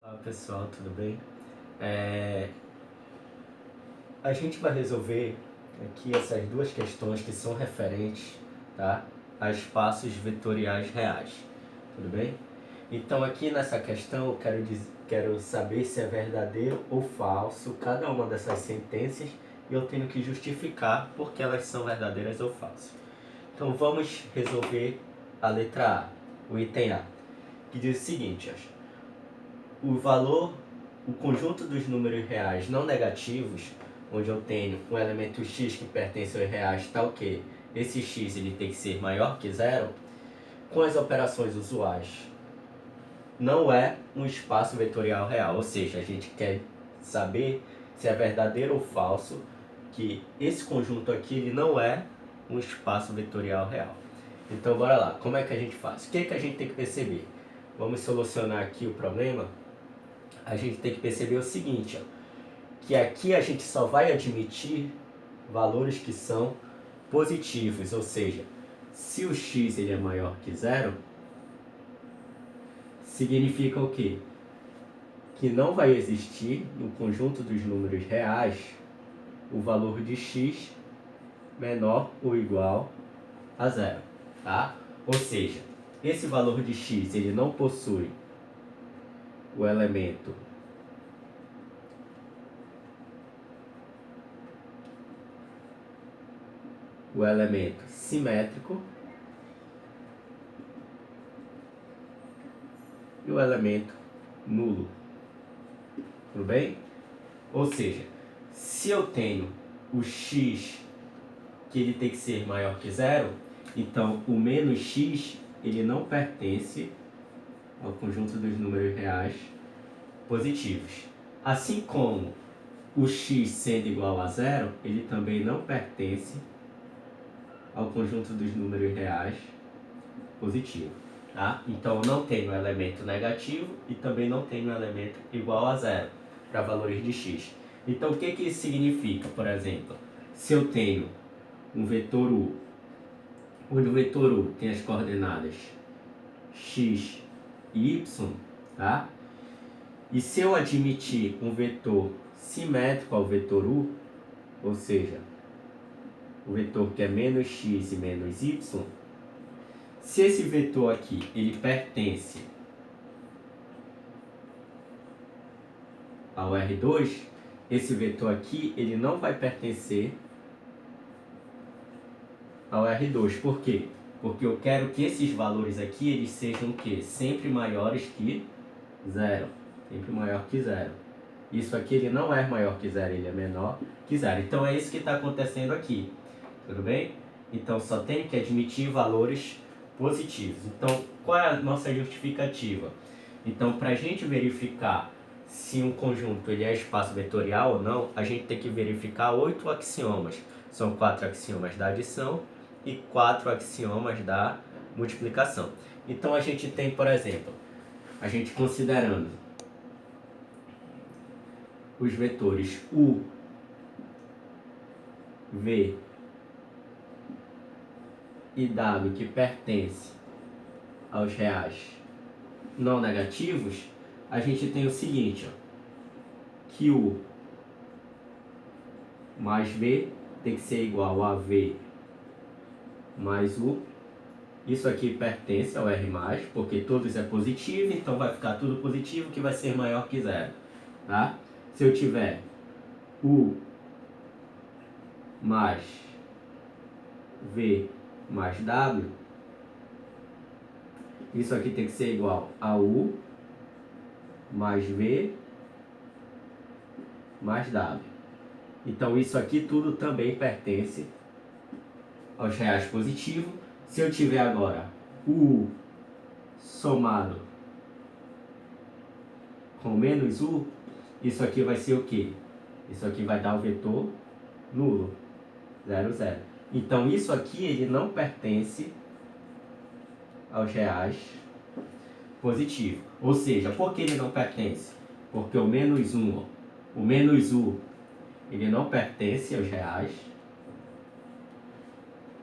Olá pessoal, tudo bem? A gente vai resolver aqui essas duas questões que são referentes, tá, a espaços vetoriais reais, tudo bem? Então aqui nessa questão eu quero saber se é verdadeiro ou falso cada uma dessas sentenças e eu tenho que justificar porque elas são verdadeiras ou falsas. Então vamos resolver a letra A, o item A, que diz o seguinte, o valor, o conjunto dos números reais não negativos, onde eu tenho um elemento x que pertence aos reais, tal que esse x ele tem que ser maior que zero, com as operações usuais, não é um espaço vetorial real. Ou seja, a gente quer saber se é verdadeiro ou falso que esse conjunto aqui ele não é um espaço vetorial real. Então bora lá, como é que a gente faz? O que a gente tem que perceber? Vamos solucionar aqui o problema. A gente tem que perceber o seguinte, que aqui a gente só vai admitir valores que são positivos, ou seja, se o x ele é maior que zero, significa o quê? Que não vai existir no conjunto dos números reais o valor de x menor ou igual a zero, tá? Ou seja, esse valor de x ele não possui o elemento simétrico e o elemento nulo, tudo bem? Ou seja, se eu tenho o x que ele tem que ser maior que zero, então o menos x ele não pertence ao conjunto dos números reais positivos. Assim como o x sendo igual a zero, ele também não pertence ao conjunto dos números reais positivos. Tá? Então eu não tenho elemento negativo e também não tenho elemento igual a zero para valores de x. Então o que isso significa? Por exemplo, se eu tenho um vetor u, onde o vetor u tem as coordenadas x e y, tá? E se eu admitir um vetor simétrico ao vetor u, ou seja, o vetor que é menos x e menos y, se esse vetor aqui ele pertence ao R2, esse vetor aqui ele não vai pertencer ao R2. Por quê? Porque eu quero que esses valores aqui eles sejam o quê? Sempre maiores que zero. Sempre maior que zero. Isso aqui ele não é maior que zero, ele é menor que zero. Então é isso que está acontecendo aqui. Tudo bem? Então só tem que admitir valores positivos. Então qual é a nossa justificativa? Então para a gente verificar se um conjunto ele é espaço vetorial ou não, a gente tem que verificar 8 axiomas. São 4 axiomas da adição e 4 axiomas da multiplicação. Então a gente tem, por exemplo, a gente considerando os vetores u, v e w que pertencem aos reais não negativos, a gente tem o seguinte, que u mais v tem que ser igual a v mais u. Isso aqui pertence ao R+, porque todos é positivo, então vai ficar tudo positivo que vai ser maior que zero. Tá? Se eu tiver u mais v mais w, isso aqui tem que ser igual a u mais v mais w. Então isso aqui tudo também pertence aos reais positivos. Se eu tiver agora u somado com menos u, isso aqui vai ser o quê? Isso aqui vai dar o vetor nulo, 0, 0. Então isso aqui ele não pertence aos reais positivos. Ou seja, por que ele não pertence? Porque o menos u, ele não pertence aos reais.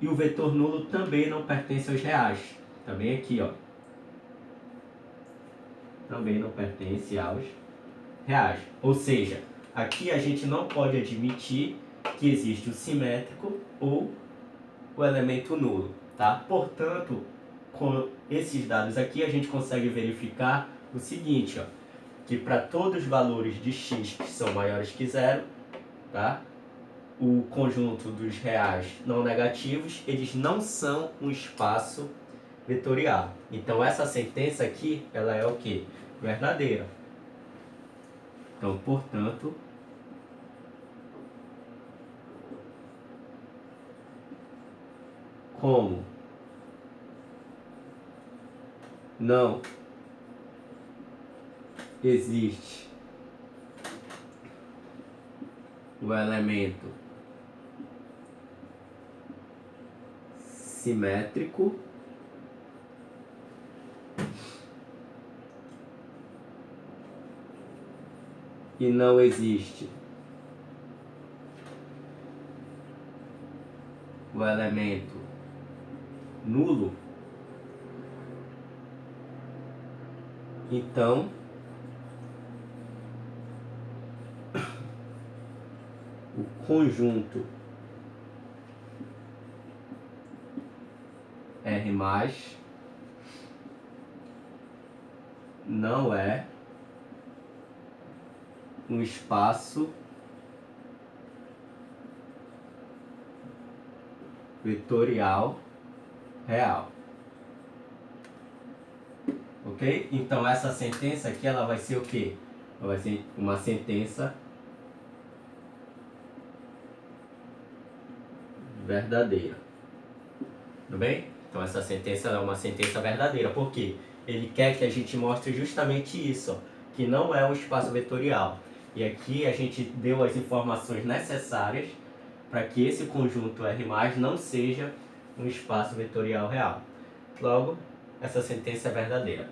E o vetor nulo também não pertence aos reais. Também aqui, ó. também não pertence aos reais. Ou seja, aqui a gente não pode admitir que existe o simétrico ou o elemento nulo, tá? Portanto, com esses dados aqui a gente consegue verificar o seguinte, ó, que para todos os valores de x que são maiores que zero, tá? O conjunto dos reais não negativos, eles não são um espaço vetorial. Então essa sentença aqui, ela é o quê? Verdadeira. Então, portanto, como não existe o elemento simétrico, e não existe o elemento nulo, então o conjunto R+ não é um espaço vetorial real. Ok? Então essa sentença aqui, ela vai ser o quê? Ela vai ser uma sentença verdadeira. Tudo bem? Então essa sentença é uma sentença verdadeira. Por quê? Ele quer que a gente mostre justamente isso, ó, que não é um espaço vetorial. E aqui a gente deu as informações necessárias para que esse conjunto R+ não seja um espaço vetorial real. Logo, essa sentença é verdadeira.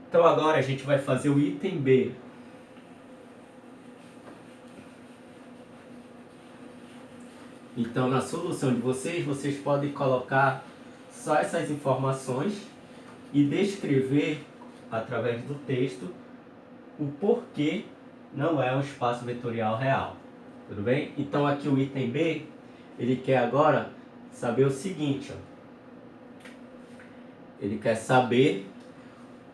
Então agora a gente vai fazer o item B. Então na solução de vocês podem colocar só essas informações e descrever através do texto o porquê não é um espaço vetorial real. Tudo bem? Então aqui o item B, ele quer agora saber o seguinte, ó. Ele quer saber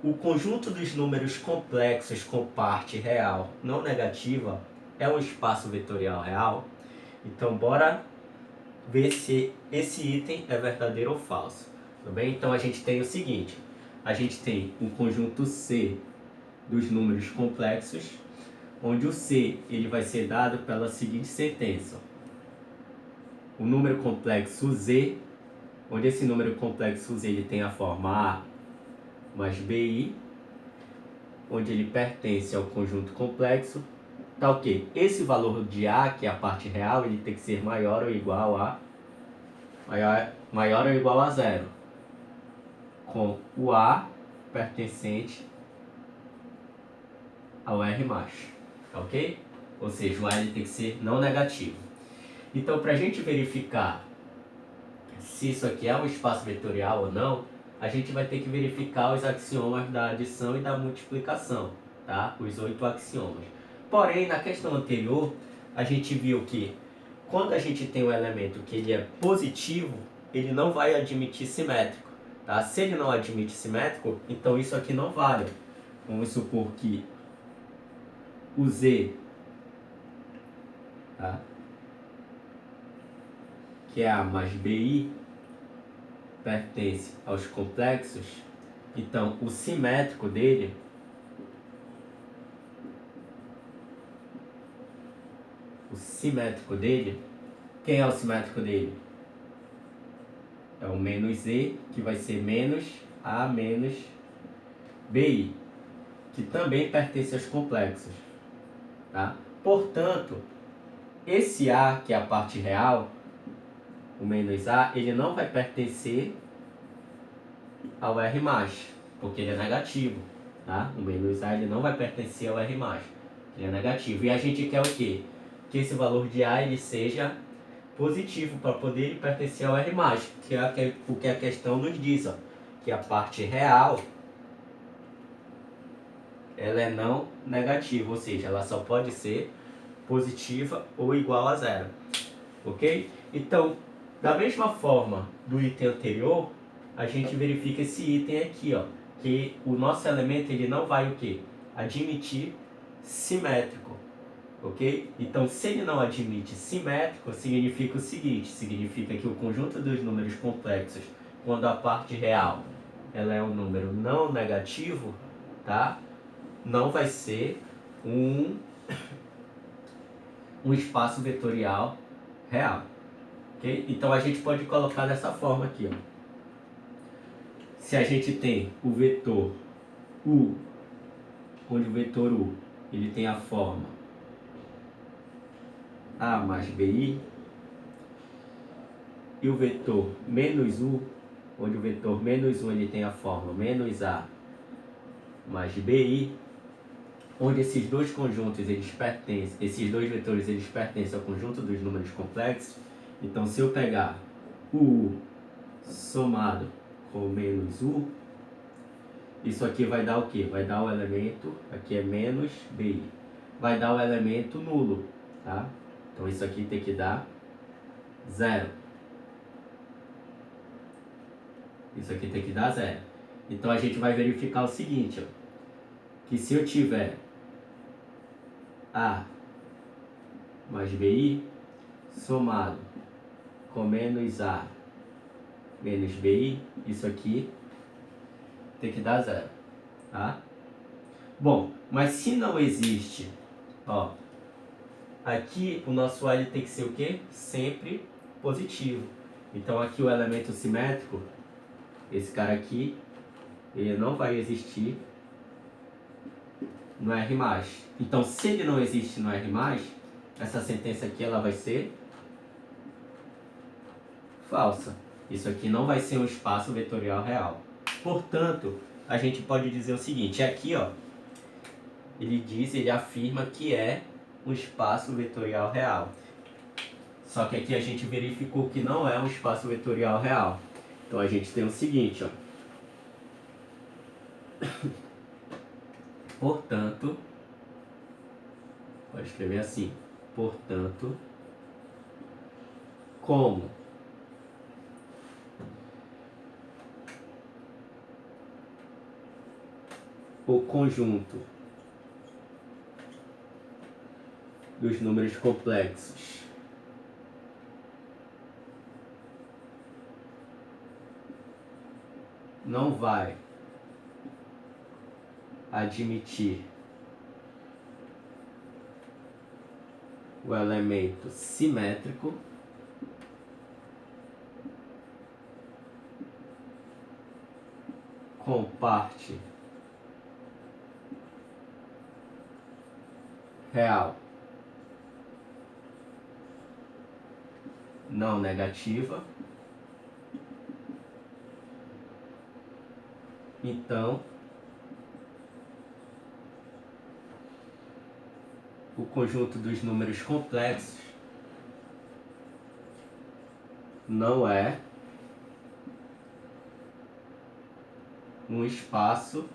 o conjunto dos números complexos com parte real não negativa é um espaço vetorial real? Então bora ver se esse item é verdadeiro ou falso. Tudo bem? Então a gente tem o seguinte, a gente tem um conjunto C dos números complexos, onde o C ele vai ser dado pela seguinte sentença. O número complexo Z, onde esse número complexo Z ele tem a forma A mais BI, onde ele pertence ao conjunto complexo, tá o quê? Esse valor de A, que é a parte real, ele tem que ser maior ou igual a zero, com o A pertencente ao R+, tá ok? Ou seja, o A ele tem que ser não negativo. Então, para a gente verificar se isso aqui é um espaço vetorial ou não, a gente vai ter que verificar os axiomas da adição e da multiplicação, tá? Os 8 axiomas. Porém, na questão anterior, a gente viu que quando a gente tem um elemento que ele é positivo, ele não vai admitir simétrico, tá? Se ele não admite simétrico, então isso aqui não vale. Vamos supor que o Z, tá? Que é A mais BI, pertence aos complexos, então o simétrico dele quem é o simétrico dele? É o menos E, que vai ser menos A menos BI, que também pertence aos complexos, tá? Portanto, esse A, que é a parte real, o menos A, ele não vai pertencer ao R+, porque ele é negativo, tá? O menos A ele não vai pertencer ao R+, ele é negativo. E a gente quer o quê? Que esse valor de A ele seja positivo para poder ele pertencer ao R+, que é o que a questão nos diz, ó, que a parte real ela é não negativa, ou seja, ela só pode ser positiva ou igual a zero, ok? Então, da mesma forma do item anterior, a gente verifica esse item aqui, ó, que o nosso elemento ele não vai o quê? Admitir simétrico, ok? Então, se ele não admite simétrico, significa o seguinte, significa que o conjunto dos números complexos, quando a parte real ela é um número não negativo, tá? Não vai ser um espaço vetorial real, ok? Então a gente pode colocar dessa forma aqui, ó. Se a gente tem o vetor u, onde o vetor u ele tem a forma a mais bi, e o vetor menos u, onde o vetor menos 1 ele tem a forma menos a mais bi, onde esses dois conjuntos eles pertencem, esses dois vetores eles pertencem ao conjunto dos números complexos. Então, se eu pegar o u somado com menos u, isso aqui vai dar o que? Vai dar o elemento, aqui é menos bi, vai dar o elemento nulo, tá? Então isso aqui tem que dar zero. Isso aqui tem que dar zero. Então a gente vai verificar o seguinte, ó, que se eu tiver a mais bi somado com menos a menos bi, isso aqui tem que dar zero, tá? Bom, mas se não existe, ó, aqui o nosso L tem que ser o quê? Sempre positivo. Então aqui o elemento simétrico, esse cara aqui, ele não vai existir no R+. Então se ele não existe no R+, essa sentença aqui ela vai ser falsa. Isso aqui não vai ser um espaço vetorial real. Portanto, a gente pode dizer o seguinte, aqui ó, ele afirma que é um espaço vetorial real. Só que aqui a gente verificou que não é um espaço vetorial real. Então a gente tem o seguinte, ó. Portanto, pode escrever assim, portanto, como o conjunto dos números complexos não vai admitir o elemento simétrico, com parte real não negativa, então o conjunto dos números complexos não é um espaço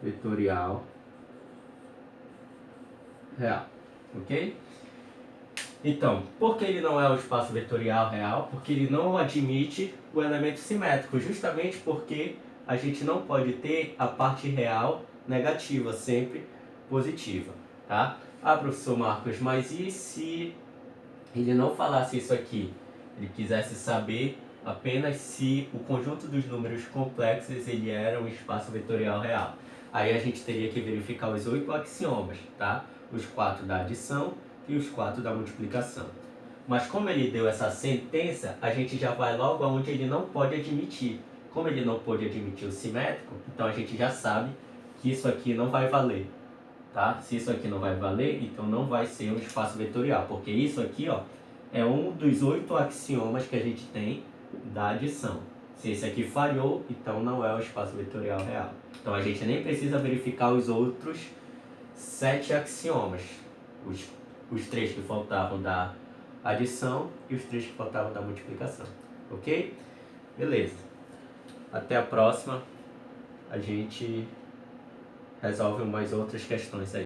vetorial real, ok? Então, por que ele não é um espaço vetorial real? Porque ele não admite o elemento simétrico, justamente porque a gente não pode ter a parte real negativa, sempre positiva, tá? Ah, professor Marcos, mas e se ele não falasse isso aqui? Ele quisesse saber apenas se o conjunto dos números complexos ele era um espaço vetorial real. Aí a gente teria que verificar os 8 axiomas, tá? Os 4 da adição e os 4 da multiplicação. Mas como ele deu essa sentença, a gente já vai logo aonde ele não pode admitir. Como ele não pode admitir o simétrico, então a gente já sabe que isso aqui não vai valer, tá? Se isso aqui não vai valer, então não vai ser um espaço vetorial, porque isso aqui, ó, é um dos 8 axiomas que a gente tem da adição. Se esse aqui falhou, então não é um espaço vetorial real. Então a gente nem precisa verificar os outros 7 axiomas. Os 3 que faltavam da adição e os 3 que faltavam da multiplicação. Ok? Beleza. Até a próxima, a gente resolve mais outras questões aí.